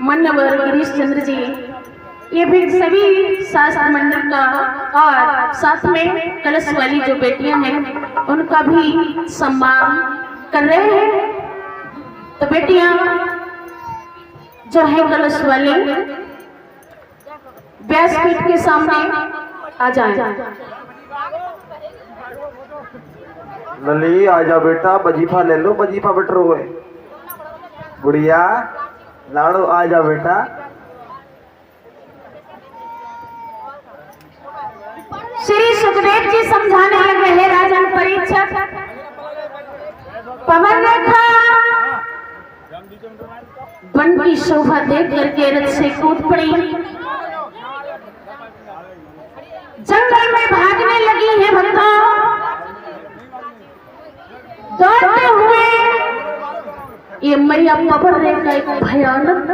मन्नवर गिरीश चंद्र जी, ये भी सभी शास्त्र मंडल का और साथ में कलश वाली जो बेटियां हैं उनका भी सम्मान कर रहे हैं। तो बेटियां जो है कलश वाली व्यासपीठ के सामने आ जाएं। लली आजा बेटा, वजीफा ले लो, वजीफा बैठ रहो है। गुड़िया लाड़ो आजा बेटा। श्री सुखदेव जी समझाने लगे, हे राजन परीक्षक, पवन रेखा वन की शोभा देख करके रथ से कूद पड़ी, जंगल में भागने लगी है भक्तों। दौड़ते हुए ये मैया पवन रेखा एक भयानक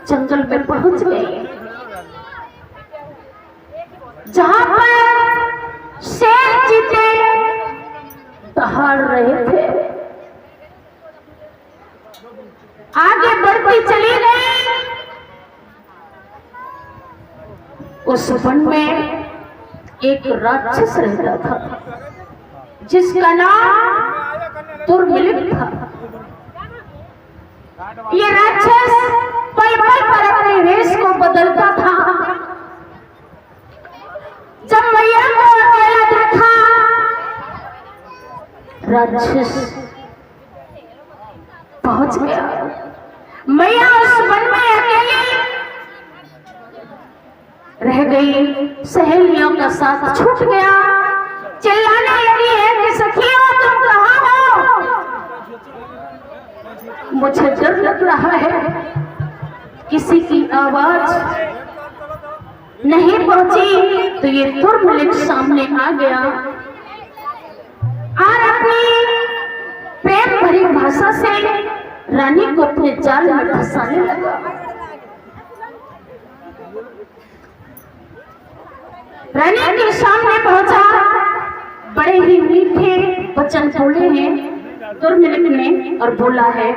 जंगल में पहुंच गई, जहां पर शेर चीते दहाड़ रहे थे। आगे बढ़ती चली गई। उस वन में एक राक्षस रहता था जिसका नाम दुर्मिलित था। ये राक्षस पल पल पर अपने वेश को बदलता था। जब मैया को अकेला देखा, राक्षस पहुंच गया। मैया उस वन में अकेली रह गई, सहेलियों का साथ छूट गया। चिल्लाने लगी है कि सखियों तुम कहाँ हो? मुझे डर लग रहा है। किसी की आवाज नहीं पहुंची तो ये दुर्मिलित सामने आ गया और अपनी प्रेम भरी भाषा से रानी को अपने जाल में फंसाने लगा। रानी के सामने पहुंचा, बड़े ही मीठे वचन बोले हैं दुर्मिलित ने और बोला है,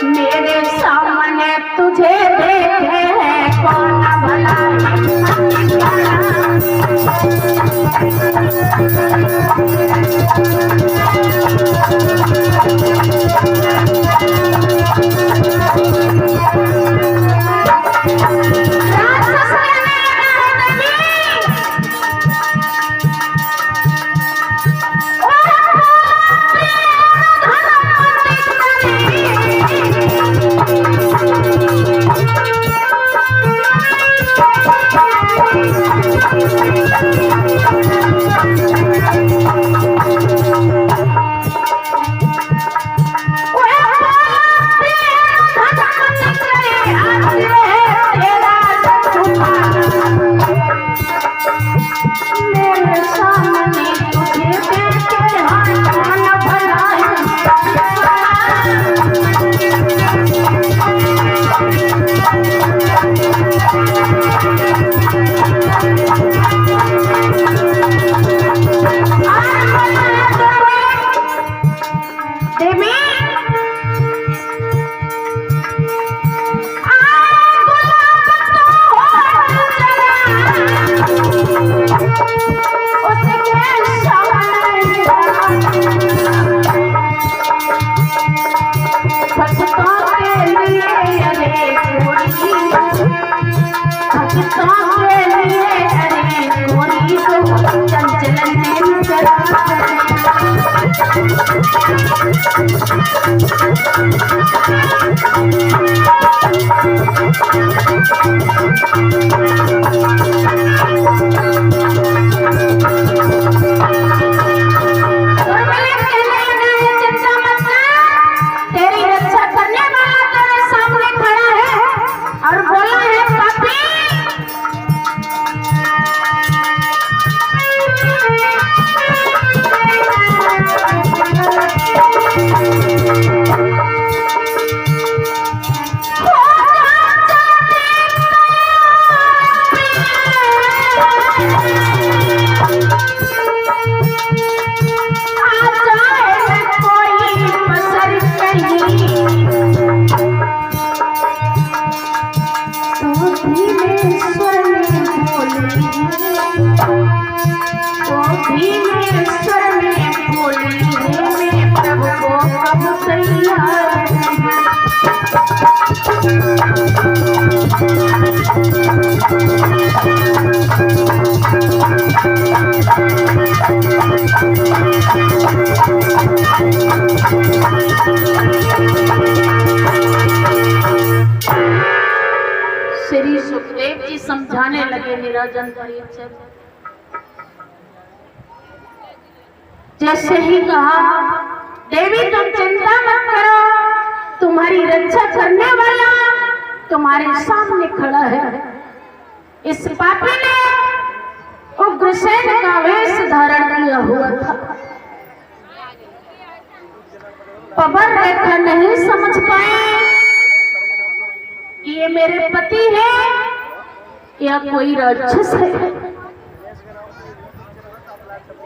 मेरे सामने तुझे देखे है कौन भला। लगे निराजन परिचय। जैसे ही कहा, देवी तुम चिंता मत करो, तुम्हारी रक्षा करने वाला तुम्हारे सामने खड़ा है। इस पापी ने उग्रसेन का वेश धारण किया हुआ था। पवन रेखा नहीं समझ पाए कि ये मेरे पति है या कोई राक्षस है।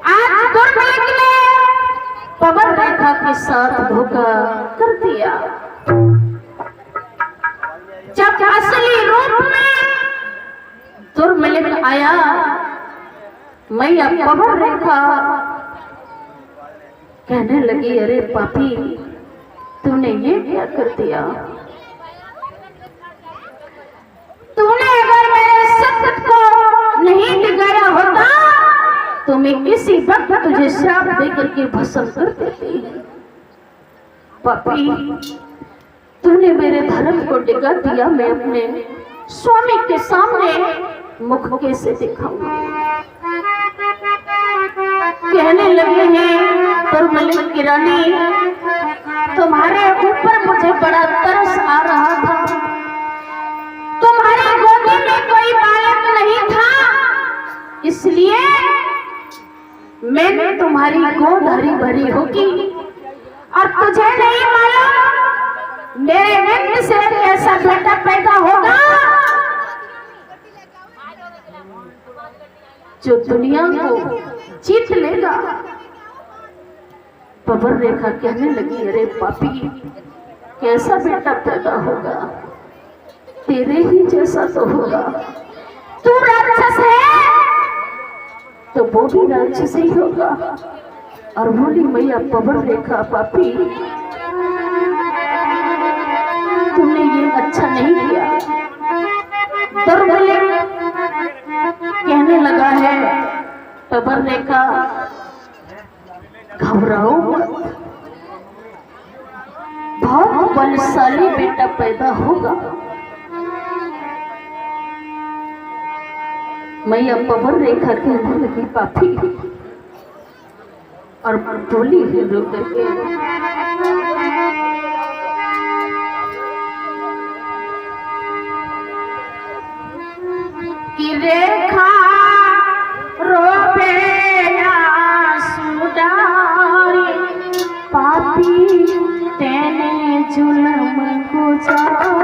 आज दुर्भाग्य ने पवन रेखा के साथ धोखा कर दिया। जब असली रूप में दुर्मिलन आया, मैया पवन रेखा कहने लगी, अरे पापी तूने ये क्या कर दिया? तूने अगर मेरे सत्य को नहीं बिगाड़ा होता तो मैं किसी वक्त तुझे श्राप देकर के भस्म कर देती। पापी तूने मेरे धर्म को डिगा दिया, मैं अपने स्वामी के सामने मुख कैसे दिखाऊंगा? कहने लगे हैं दुर्मिलन की रानी, तुम्हारे ऊपर मुझे बड़ा तरस आ रहा था। तुम्हारी गोदी में कोई बालक नहीं था, इसलिए मैंने तुम्हारी गोद हरी भरी होगी। और तुझे नहीं मालूम मेरे विंद से ऐसा बेटा पैदा होगा जो दुनिया को जीत लेगा। पवन रेखा कहने लगी, अरे पापी कैसा बेटा पैदा होगा? तेरे ही जैसा तो होगा। तू राक्षस है तो वो भी राक्षस ही होगा। और बोली, मैया पवन रेखा पापी तुमने ये अच्छा नहीं किया। दुर्मिलन कहने लगा है, पवन रेखा घबराओ मत, बहुत बलशाली बेटा पैदा होगा। मैया पवन रेखा कहने लगी, पापी, और बोली है रो करके, कि रेखा रोबे आंसू डारी, पापी तेने जुल्म गुजारा।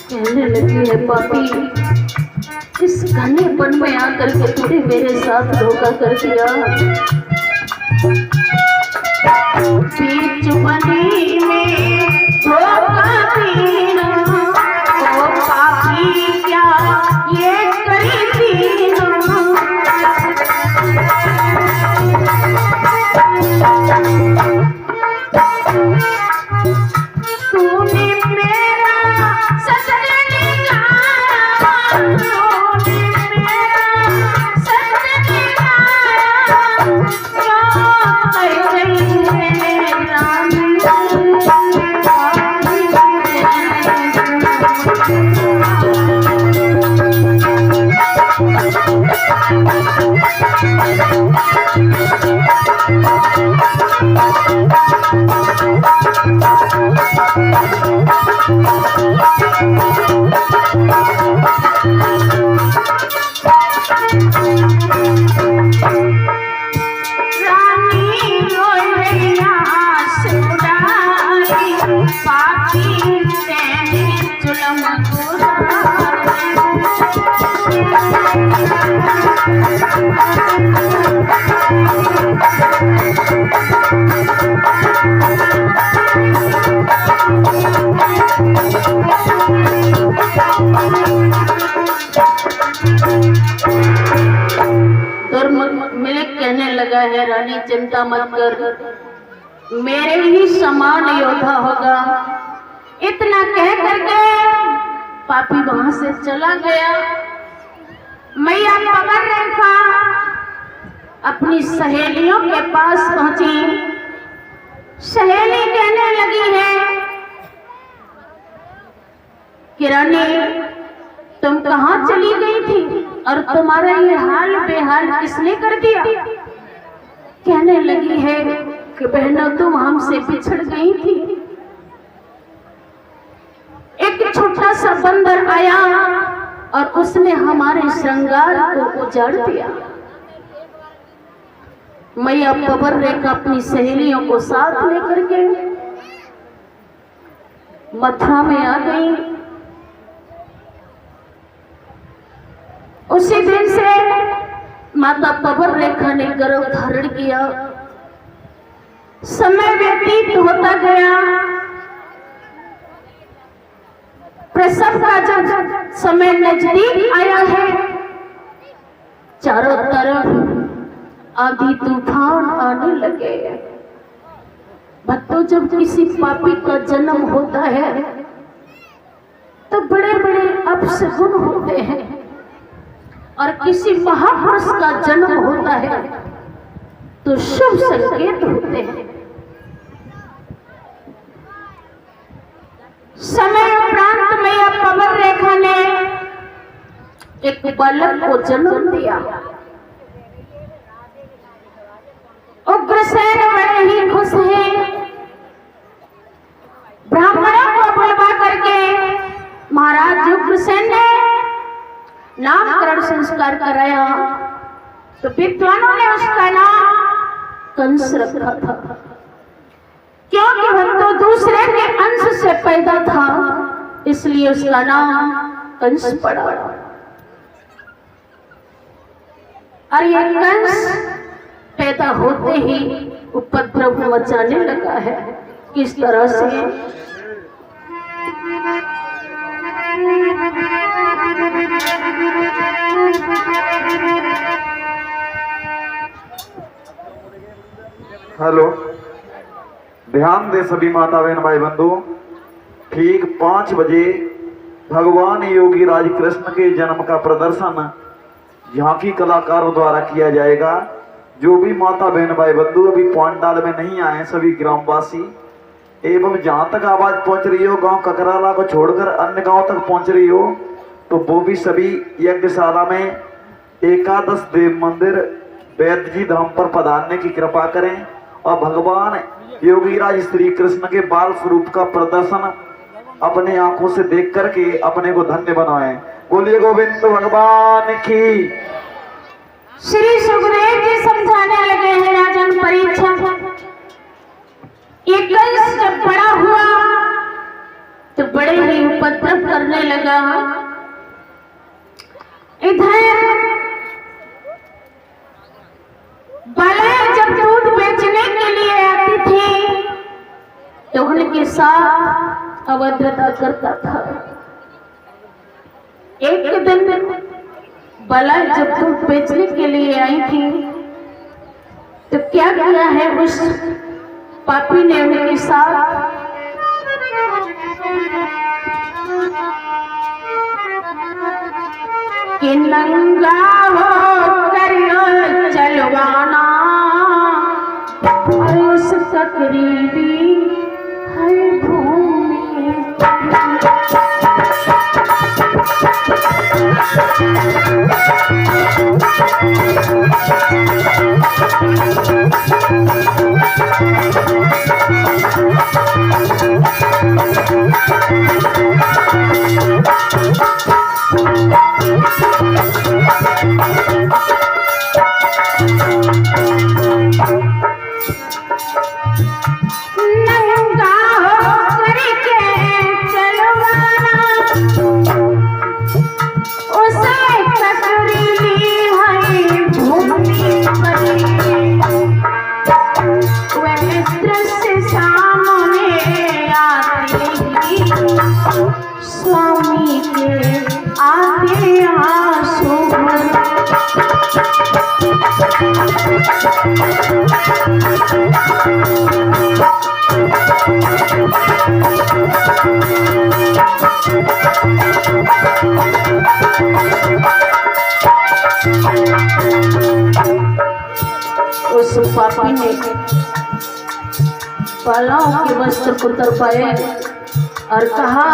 कहने लगी है, पापी इस घनेपन में आकर के तूने मेरे साथ धोखा कर दिया। बीच बनी में धोखा देना, ओ पापी क्या ये करी दीना। तूने मेरा सत्य निकाला, तूने मेरा सत्य निकाला, क्यों कर गई है रानी? पापी तेने जुल्म मिलिक कहने लगा है, रानी चिंता मत कर, मेरे ही समान योद्धा होगा। इतना कह करके पापी वहां से चला गया। मैया पकड़ रेखा अपनी सहेलियों के पास पहुंची। सहेली कहने लगी है कि रानी तुम कहाँ चली गई थी और तुम्हारा ये हाल बेहाल किसने कर दिया? कहने लगी है कि बहनों तुम हमसे बिछड़ गई थी। एक छोटा सा बंदर आया और उसने हमारे श्रृंगार को उजाड़ दिया। मैया पबर रेखा अपनी सहेलियों को साथ लेकर के मथुरा में आ गई। उसी दिन से माता पबर रेखा ने गर्भ धारण किया। समय व्यतीत होता गया। प्रसव का जब समय नजदीक आया है, चारों तरफ आंधी तूफान आने लगे। भक्तों, जब किसी पापी का जन्म होता है तो बड़े बड़े अपशगुन होते हैं, और किसी महापुरुष का जन्म होता है तो शुभ संकेत होते हैं। समय उपरांत मैया पबर रेखा ने एक बालक को जन्म दिया। उग्रसेन बड़े ही खुश हैं। ब्राह्मणों को बुलवा करके महाराज उग्रसेन ने नामकरण संस्कार कराया। तो विद्वानों ने उसका नाम कंस रखा था, क्योंकि वह तो दूसरे के अंश से पैदा था, इसलिए उसका नाम कंस पड़ा। और ये कंस पैदा होते ही उपद्रव मचाने लगा है। किस तरह से? हेलो, ध्यान दे सभी माता बहन भाई बंधु। ठीक 5 बजे भगवान योगी राज कृष्ण के जन्म का प्रदर्शन झांकी कलाकारों द्वारा किया जाएगा। जो भी माता बहन भाई बंधु अभी पंडाल में नहीं आए, सभी ग्रामवासी एवं जहाँ तक आवाज पहुंच रही हो, गांव ककराला को छोड़कर अन्य गांव तक पहुंच रही हो, तो वो भी सभी यज्ञशाला में एकादश देव मंदिर वैद्य जी धाम पर पधारने की कृपा करें और भगवान योगीराज श्री कृष्ण के बाल स्वरूप का प्रदर्शन अपने आंखों से देख करके अपने को धन्य बनाएं। बोलिए गोविंद भगवान की। श्री सुखदेव जी समझाने लगे हैं, राजन परीक्षा ये कंस जब बड़ा हुआ तो बड़े ही उपद्रव करने लगा। इधर बालाएं जब दूध बेचने के लिए आती थी तो उनके साथ अभद्रता करता था। एक दिन बालाएं जब दूध बेचने के लिए आई थी तो क्या किया है उस पापी ने उनके साथ कि नंगा हो करियो चलवाना और उस करीबी है भूमि। उसे कटरीली है भूमि। उस पापी ने बालाओं के वस्त्र को तरपाए और कहा,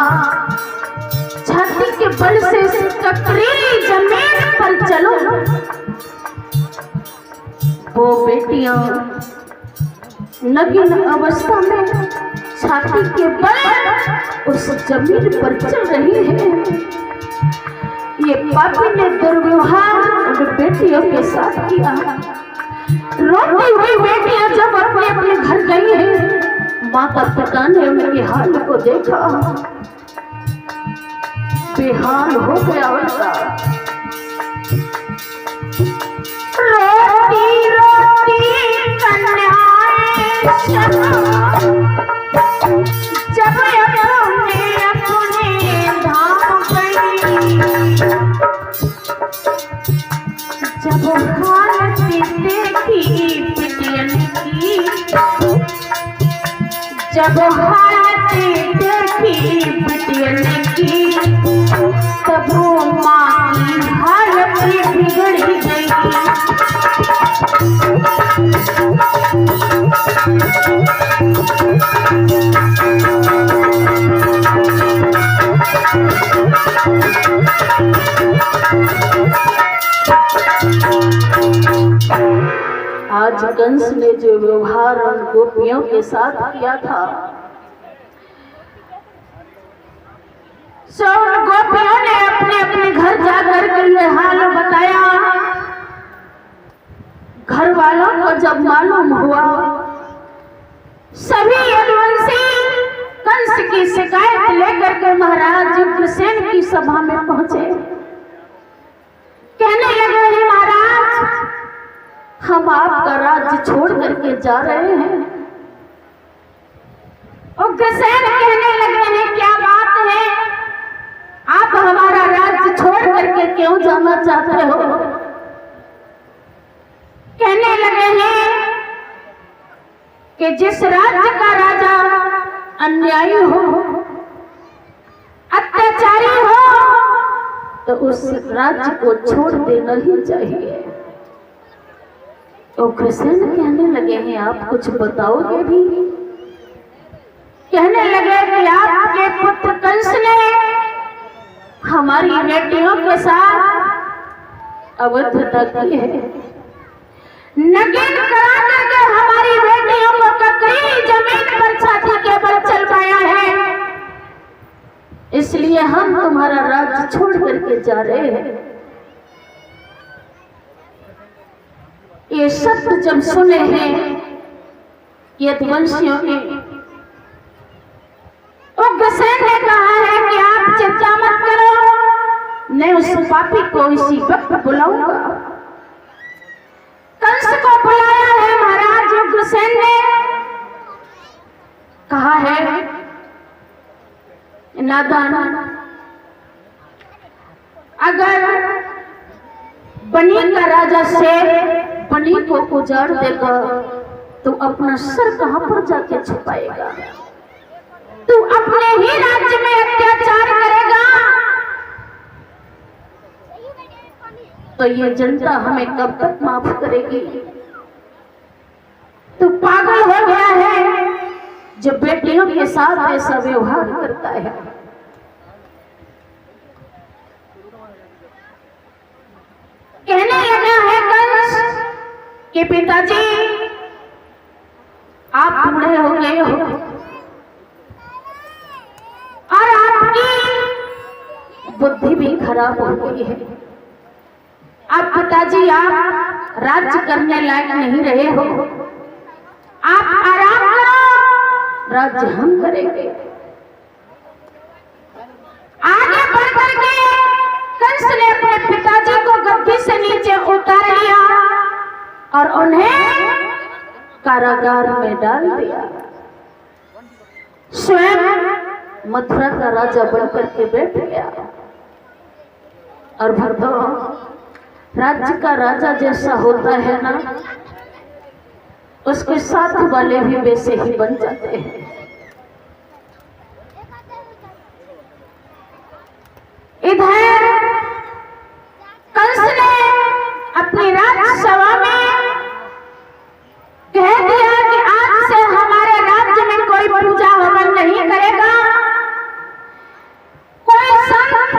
छाती के बल से ककरीली जमीन पर चलो। वो बेटियां नग्न अवस्था में छाती के बल उस जमीन पर चल रही है। ये पापी ने दुर्व्यवहार उन बेटियों के साथ किया। रोती हुई बेटियां जब अपने अपने घर गई हैं, माता पिता ने उनके हाल को देखा, बेहाल हो गया उनका। रोती रोती कन्याएं जब अपने अपने धाम गई, जब हालत देखी पिटियन की, जब हालत देखी पिटियन की, तब वो माँ की हालत बिगड़ गई। आज कंस ने जो व्यवहार उन गोपियों के साथ किया था, सो उन गोपियों ने अपने अपने घर जाकर के ये हाल बताया। घर वालों को जब मालूम हुआ, सभी यदुवंशी कंस की शिकायत लेकर के महाराज उग्रसेन की सभा में पहुंचे। कहने लगे, हे महाराज, हम आपका राज्य छोड़ करके जा रहे हैं। उग्रसेन कहने लगे हैं, क्या बात है, आप हमारा राज्य छोड़ करके क्यों जाना चाहते हो? कहने लगे हैं कि जिस राज्य का राजा अन्यायी हो, अत्याचारी हो, तो उस राज्य को छोड़ देना ही चाहिए। उग्रसेन कहने लगे हैं, आप कुछ बताओगे भी? कहने लगे कि आपके पुत्र कंस ने हमारी बेटियों के साथ अवैधता की है, नग्न करा करके हमारी बेटियों को ककरीली जमीन पर छाती के बल चलवाया है, इसलिए हम तुम्हारा राज्य छोड़ करके जा रहे हैं। ये शब्द जब सुने हैं यदुवंशियों के, उग्रसेन ने कहा है कि आप चिंता मत करो, मैं उस पापी को इसी वक्त बुलाऊंगा। कंस को बुलाया है महाराज उग्रसेन ने, कहा है, नादान, अगर बनी का राजा शेर बनी को उजाड़ देगा तो अपना सर कहां पर जाके छुपाएगा? तू अपने ही राज्य में अत्याचार करेगा तो ये जनता हमें कब तक माफ करेगी? तू पागल हो गया है जो बेटियों के साथ ऐसा व्यवहार करता है। कहने लगा है कंस कि पिताजी, आप बूढ़े हो गए हो और आपकी बुद्धि भी खराब हो गई है। अब पिताजी, आप राज्य करने लायक नहीं रहे हो, आप आराम करो, राज्य हम करेंगे। आगे बढ़ करके कंस ने अपने पिताजी को गद्दी से नीचे उतार लिया और उन्हें कारागार में डाल दिया। स्वयं मथुरा का राजा बनकर के बैठ गया। और भक्तों, राज्य का राजा जैसा होता है ना, उसके साथ वाले भी वैसे ही बन जाते हैं। इधर कंस ने अपनी राजसभा में कह दिया कि आज से हमारे राज्य में कोई पूजा हवन नहीं करेगा, कोई संत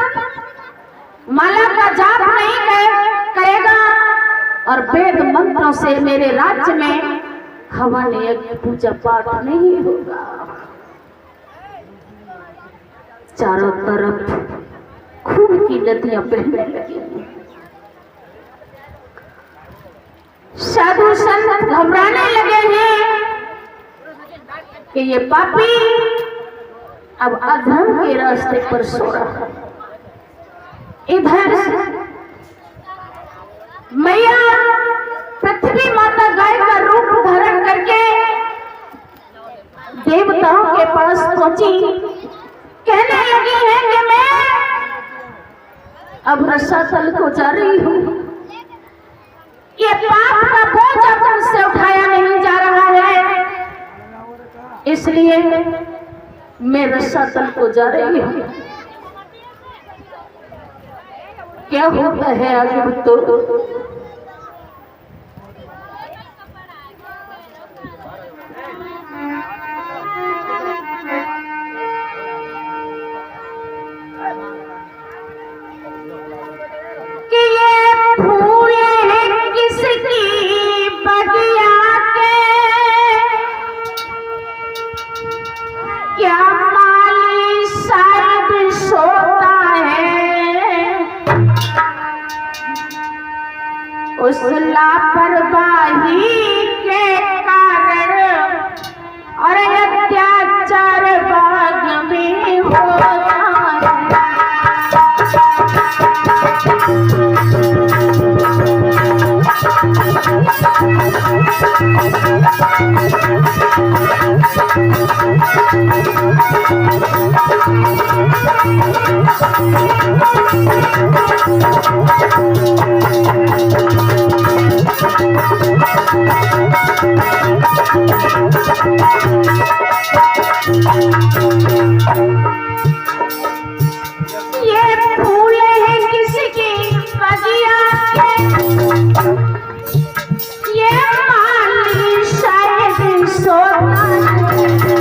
माला का जाप नहीं करेगा और वेद मंत्रों से मेरे राज्य में हवन यज्ञ पूजा पाठ नहीं होगा। चारों तरफ खून की नदियां बहने लगी। साधु संत घबराने लगे हैं कि ये पापी अब अधर्म के रास्ते पर सो रहा है। इधर मैया पृथ्वी माता गाय का रूप धारण करके देवताओं के पास पहुंची, कहने लगी है कि मैं अब रसातल को जा रही हूं, ये पाप का बोझ अब मुझसे उठाया नहीं जा रहा है, इसलिए मैं रसातल को जा रही हूं। क्या होता है आगे तो कि ये फूल है किसकी बगिया के, क्या माली शायद सोता है, उस लापरवाही के कारण और अत्याचार बाग में होता है। ये फूल है किसकी बगिया के, ये माली शायद सोता है,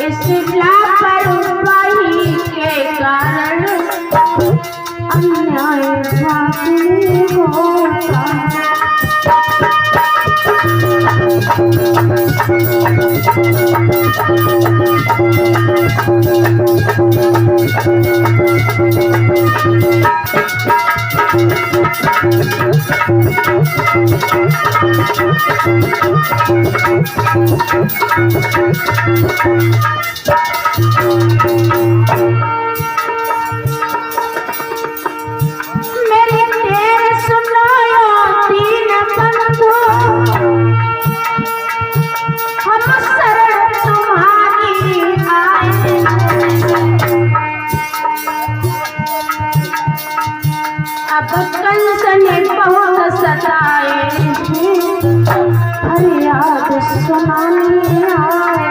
इस लापरवाही के कारण अन्याय होता है। मेरे तेरे सुनायो दीन बंधु, हम शरण तुम्हारी आए, अब कंस ने बहुत सताए, फरियाद सुनाने आए।